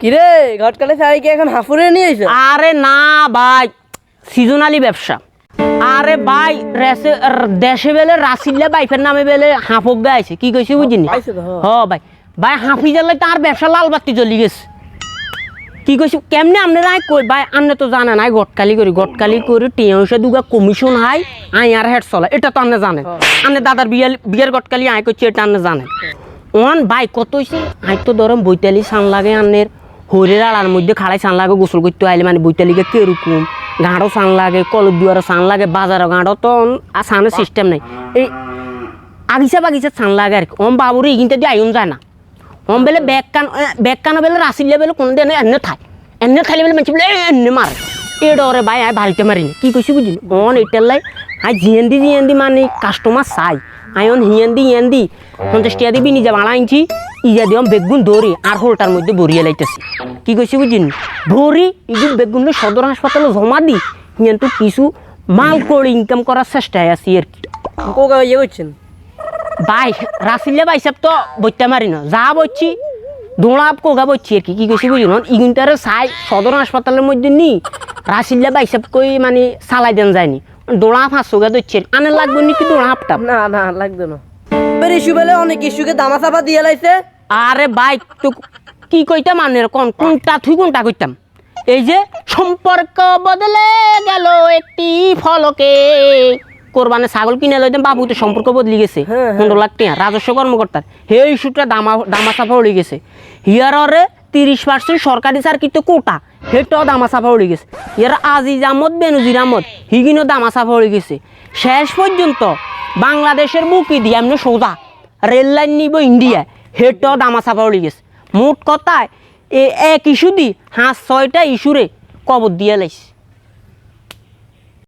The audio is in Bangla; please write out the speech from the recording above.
কিরে ঘটকালে শাড়ি কি এখন হাফুরে নিয়ে এসো? আরে না ভাই, সিজনালি ব্যবসা। আরে ভাই দেশে বেলে রাসিল্লা বাইফের নামে বেলে হাঁফক গাইছে, কি কইছি বুঝিনি? হ ভাই, ভাই হাঁফি জ্বালাই তার ব্যবসা লাল বাতি জ্বলি গেছে। কি কইছি কেমনে আপনারা কই ভাই, আপনি তো জানেন আই গটকালি করি টিয়া দুগা কমিশন হাই আই আর হেড চলা, এটা তো আপনি জানেন। আপনি দাদার বিয়ের গটকালি আই করছি, এটা আপনি জানেন। ওয়ান ভাই কত হয়েছে, আই তো ধরুন বৈতালি সান লাগে আন্নের হরের আড়ার মধ্যে খাড়াই সান লাগে গোসল করতে আইলে মানে বৈতালিকে কেরকম গাঁড়ো সান লাগে, কলর দুয়ারও সান লাগে, বাজারও গাঁড়ো তো সানের সিস্টেম নাই, এই আগিচা বাগিচা সান লাগে আর কি। ওম বাবুরে এগিনতে দিয়ে আইন যায় না, ওম বেলে ব্যাগ কানো বেলে রাসিলে বেলে কোনো দিন এনে খাইলে বেলে মানুষ বলে এনে মারে এ ডরে ভাই আই বাড়িতে মারিনি। কি কইছি বুঝলি অন এটার লাই আই জিয়েন্দি মানে কাস্টমার চাই আইন হিয়েন্দি 50 টাকা দিবি নিজে ভাড়া আনছি ইজা দিম বেগুন ধরি আর হোলটার মধ্যে ভরিয়ে লাইতেছি। কি কইছি বুঝিনি ভরি ইজু বেগুন সদর হাসপাতালে জমা দি কিন্তু কিছু মাল করে ইনকাম করার চেষ্টায় আছি আর কি। কোকা ইয়ে করছেন ভাই রাসিল্লা বাইসাব তো বইতে মারি না, যা বলছি দোড়াপ কোগা বলছি আর কি। কি কইছি বুঝি না ইগুনটারে চাই সদর হাসপাতালের মধ্যে নি রাসিল্লা বাইসাব কই মানে চালাই দেন যায়নি, দোড়া 500 গা দিচ্ছে। আনে লাগবে নাকি দোড়া হাফটা? না না লাগবে না, এবার ইস্যু বেলে অনেক ইস্যুকে দামা চাপা দিয়ে লাইছে। আরে ভাই তো কি কইতাম মানে কোনটা তুই কোনটা কইতাম, এই যে সম্পর্ক বদলে গেল একটি ফলকে কোরবানে ছাগল কিনে লইতাম বাবু তো সম্পর্ক বদলি গেছে 15 লাখ টাকা রাজস্ব কর্মকর্তার সেই ইস্যুটা দামা চাপা উড়ে গেছে। হিয়ারে 30% সরকারি চাকরিত কোটা সেটাও দামা চাপা উড়ে গেছে। ইয়ার আজিজ আহমদ বেনজির আহমদ হিগিনও দামা চাপা উড়ে গেছে। শেষ পর্যন্ত বাংলাদেশের বুকি দিয়ে এমনি সোজা রেল লাইন নিব ইন্ডিয়া সেটাও দামা চাপা উড়ে গেছে। মোট কথায় এক ইস্যু দি 5-6টা ইস্যুরে কবর দিয়ে লাইছে।